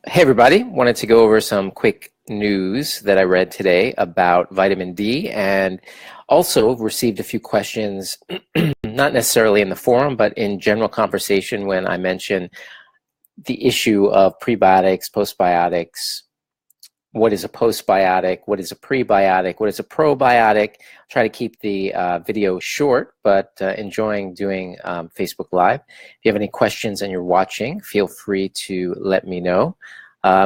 Hey everybody, wanted to go over some quick news that I read today about vitamin D, and also received a few questions, not necessarily in the forum, but in general conversation when I mentioned the issue of prebiotics, postbiotics. What is a postbiotic? What is a prebiotic? What is a probiotic? Try to keep the video short, but enjoying doing Facebook Live. If you have any questions and you're watching, feel free to let me know.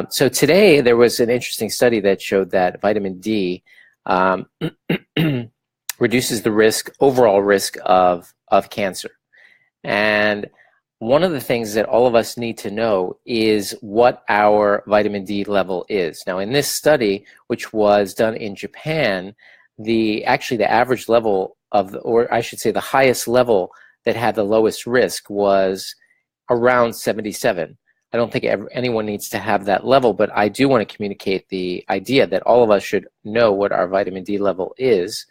So today there was an interesting study that showed that vitamin D reduces the overall risk of cancer. And one of the things that all of us need to know is what our vitamin D level is. Now, in this study, which was done in Japan, actually the average level or I should say the highest level that had the lowest risk was around 77. I don't think anyone needs to have that level, but I do want to communicate the idea that all of us should know what our vitamin D level is.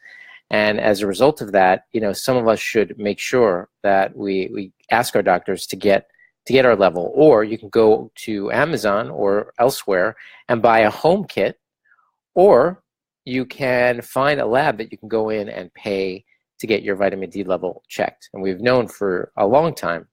And as a result of that, some of us should make sure that we ask our doctors to get our level. Or you can go to Amazon or elsewhere and buy a home kit, or you can find a lab that you can go in and pay to get your vitamin D level checked. And we've known for a long time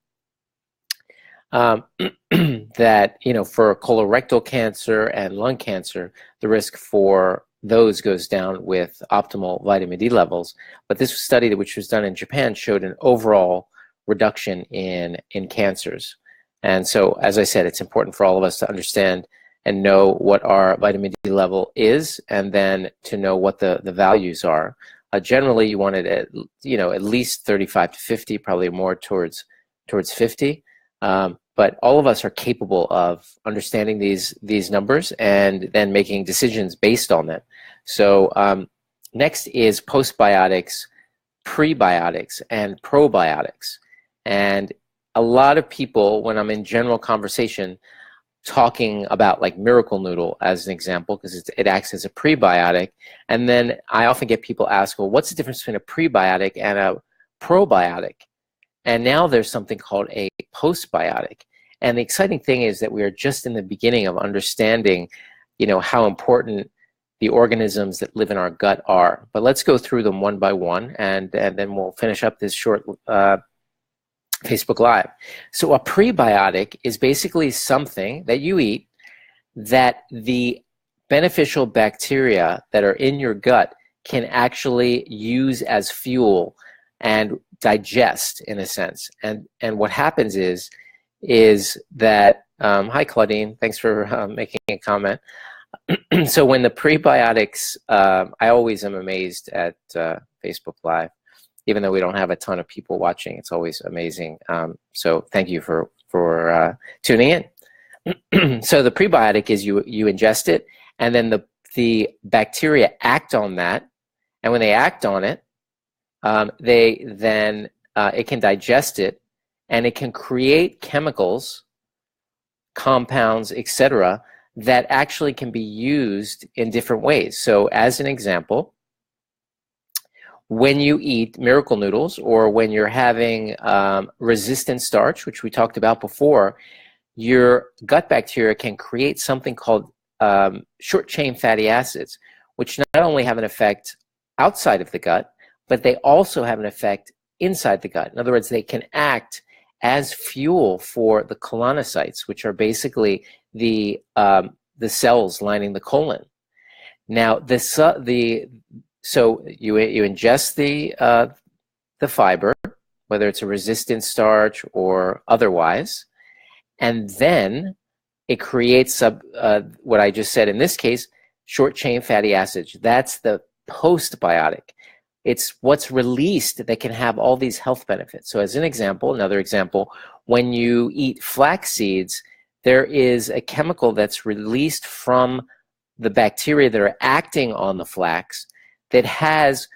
that for colorectal cancer and lung cancer, the risk for those goes down with optimal vitamin D levels. But this study, which was done in Japan, showed an overall reduction in cancers. And so, as I said, it's important for all of us to understand and know what our vitamin D level is, and then to know what the values are. Generally, you want it at least 35 to 50, probably more towards 50. But all of us are capable of understanding these numbers and then making decisions based on them. So next is postbiotics, prebiotics, and probiotics. And a lot of people, when I'm in general conversation, talking about like Miracle Noodle as an example, because it acts as a prebiotic, and then I often get people ask, well, what's the difference between a prebiotic and a probiotic? And now there's something called a postbiotic. And the exciting thing is that we are just in the beginning of understanding, how important the organisms that live in our gut are. But let's go through them one by one, and then we'll finish up this short Facebook Live. So a prebiotic is basically something that you eat that the beneficial bacteria that are in your gut can actually use as fuel and digest, in a sense. And what happens is that, hi Claudine, thanks for making a comment. So when the prebiotics, I always am amazed at Facebook Live, even though we don't have a ton of people watching. It's always amazing. So thank you for tuning in. So the prebiotic is you ingest it, and then the bacteria act on that, and when they act on it, it can digest it, and it can create chemicals, compounds, etc., that actually can be used in different ways. So as an example, when you eat Miracle Noodles, or when you're having resistant starch, which we talked about before, your gut bacteria can create something called short-chain fatty acids, which not only have an effect outside of the gut, but they also have an effect inside the gut. In other words, they can act as fuel for the colonocytes, which are basically the cells lining the colon. Now, so you ingest the fiber, whether it's a resistant starch or otherwise, and then it creates what I just said in this case, short-chain fatty acids. That's the postbiotic. It's what's released that can have all these health benefits. So as an example, another example, when you eat flax seeds, there is a chemical that's released from the bacteria that are acting on the flax that has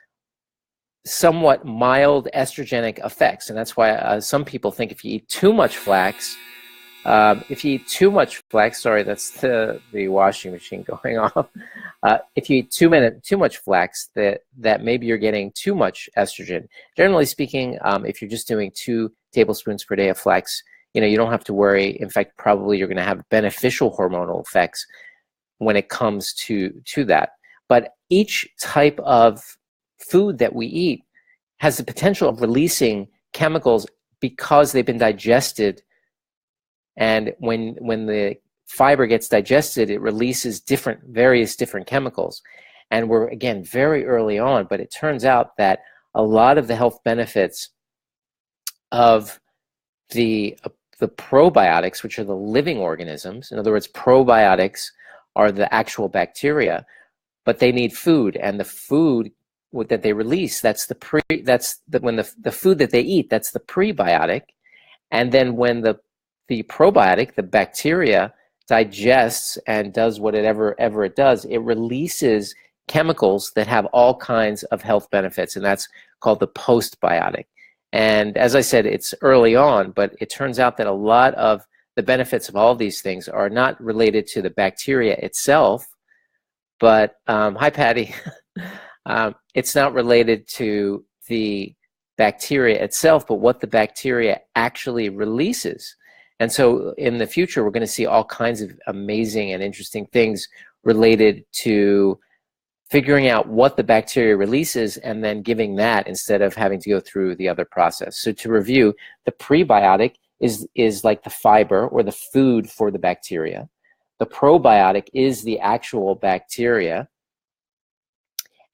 somewhat mild estrogenic effects. And that's why some people think if you eat too much flax, sorry, that's the washing machine going off. If you eat too much flax, that maybe you're getting too much estrogen. Generally speaking, if you're just doing 2 tablespoons per day of flax, you don't have to worry. In fact, probably you're going to have beneficial hormonal effects when it comes to that. But each type of food that we eat has the potential of releasing chemicals because they've been digested. And when the fiber gets digested, it releases various different chemicals. And we're, again, very early on, but it turns out that a lot of the health benefits of the probiotics, which are the living organisms, in other words, probiotics are the actual bacteria, but they need food, and the food that they release, when the food that they eat, that's the prebiotic, and then when the probiotic, the bacteria, digests and does whatever it does, it releases chemicals that have all kinds of health benefits, and that's called the postbiotic. And as I said, it's early on, but it turns out that a lot of the benefits of all these things are not related to the bacteria itself, but, hi Patty, it's not related to the bacteria itself, but what the bacteria actually releases. And so in the future, we're going to see all kinds of amazing and interesting things related to figuring out what the bacteria releases and then giving that instead of having to go through the other process. So to review, the prebiotic is like the fiber or the food for the bacteria. The probiotic is the actual bacteria.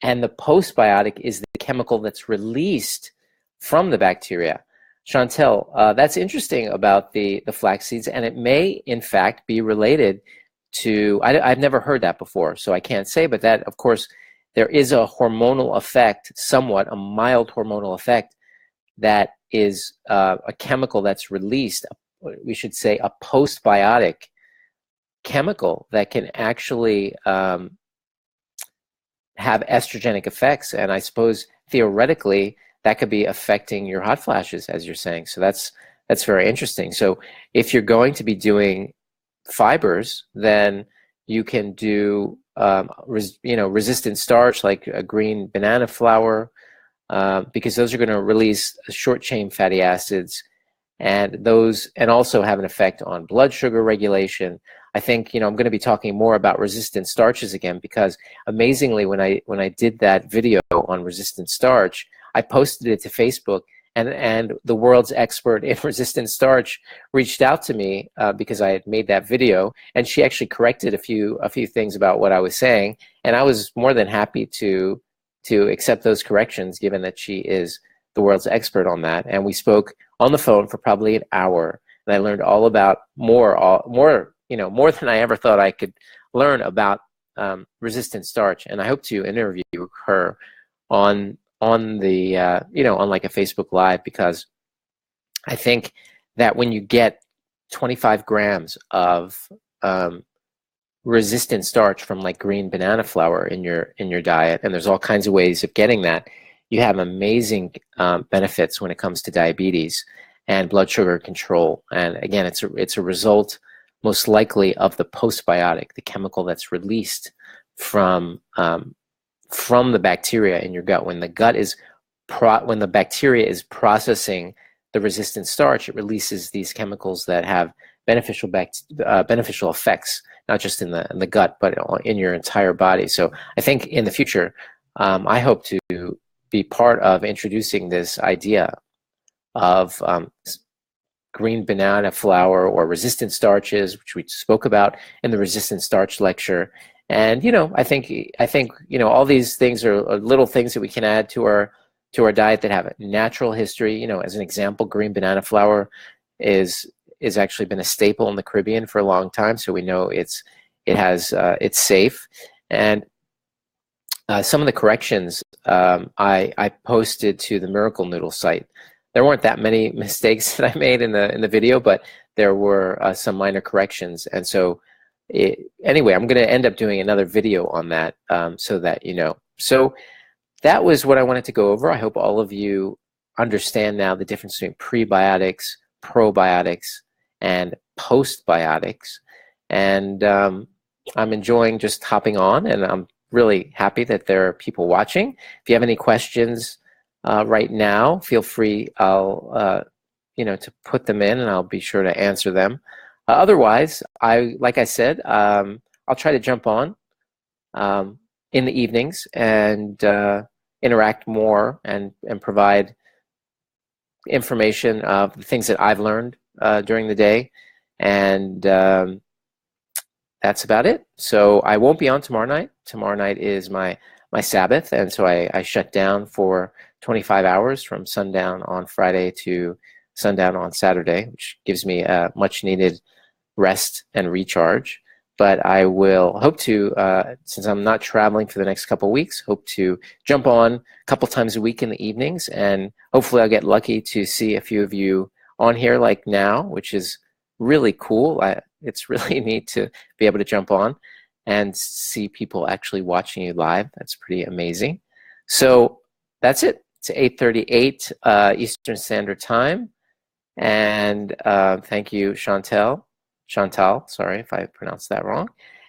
And the postbiotic is the chemical that's released from the bacteria. Chantel, that's interesting about the flax seeds, and it may, in fact, be related to, I've never heard that before, so I can't say, but that, of course, there is a hormonal effect, somewhat, a mild hormonal effect, that is a chemical that's released, we should say a postbiotic chemical that can actually have estrogenic effects, and I suppose, theoretically, that could be affecting your hot flashes, as you're saying. So that's very interesting. So if you're going to be doing fibers, then you can do resistant starch like a green banana flour, because those are going to release short chain fatty acids, and also have an effect on blood sugar regulation. I think I'm going to be talking more about resistant starches again, because amazingly, when I did that video on resistant starch, I posted it to Facebook, and the world's expert in resistant starch reached out to me because I had made that video, and she actually corrected a few things about what I was saying, and I was more than happy to accept those corrections, given that she is the world's expert on that. And we spoke on the phone for probably an hour, and I learned all about more than I ever thought I could learn about resistant starch. And I hope to interview her on the on like a Facebook Live, because I think that when you get 25 grams of resistant starch from like green banana flour in your diet, and there's all kinds of ways of getting that, you have amazing benefits when it comes to diabetes and blood sugar control. And again, it's a result most likely of the postbiotic, the chemical that's released from the bacteria in your gut. When the bacteria is processing the resistant starch, it releases these chemicals that have beneficial effects, not just in the gut, but in your entire body. So I think in the future, I hope to be part of introducing this idea of green banana flour or resistant starches, which we spoke about in the resistant starch lecture. And I think all these things are little things that we can add to our diet that have a natural history. As an example, green banana flour is actually been a staple in the Caribbean for a long time, so we know it's safe. And some of the corrections I posted to the Miracle Noodle site. There weren't that many mistakes that I made in the video, but there were some minor corrections, and so. Anyway, I'm going to end up doing another video on that, so that you know. So that was what I wanted to go over. I hope all of you understand now the difference between prebiotics, probiotics, and postbiotics. And I'm enjoying just hopping on, and I'm really happy that there are people watching. If you have any questions right now, feel free. I'll to put them in, and I'll be sure to answer them. Otherwise, like I said, I'll try to jump on in the evenings and interact more and provide information of the things that I've learned during the day, and that's about it. So I won't be on tomorrow night. Tomorrow night is my Sabbath, and so I shut down for 25 hours from sundown on Friday to sundown on Saturday, which gives me a much needed rest and recharge. But I will hope to, since I'm not traveling for the next couple of weeks, hope to jump on a couple times a week in the evenings, and hopefully I'll get lucky to see a few of you on here like now, which is really cool. It's really neat to be able to jump on and see people actually watching you live. That's pretty amazing. So that's it. It's 8:38 Eastern Standard Time. And thank you, Chantal, sorry if I pronounced that wrong.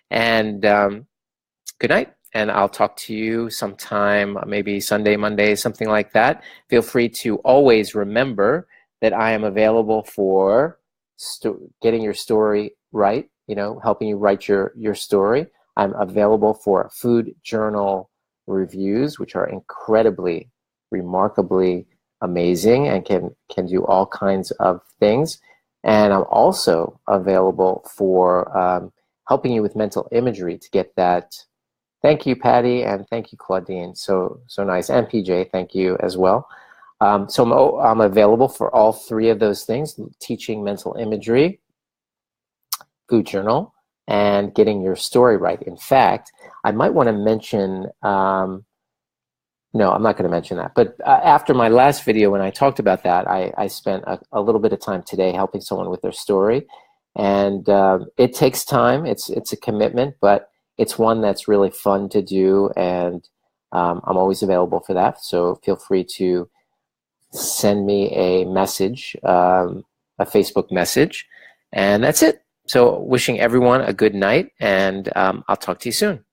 And good night. And I'll talk to you sometime, maybe Sunday, Monday, something like that. Feel free to always remember that I am available for getting your story right, helping you write your story. I'm available for food journal reviews, which are incredibly, remarkably amazing and can do all kinds of things. And I'm also available for helping you with mental imagery to get that. Thank you, Patty, and thank you, Claudine. So nice. And PJ, thank you as well. So I'm available for all three of those things: teaching mental imagery, food journal, and getting your story right. In fact, I might want to mention, no, I'm not going to mention that. But after my last video, when I talked about that, I spent a little bit of time today helping someone with their story. And it takes time. It's a commitment, but it's one that's really fun to do. And I'm always available for that. So feel free to send me a message, a Facebook message. And that's it. So wishing everyone a good night, and I'll talk to you soon.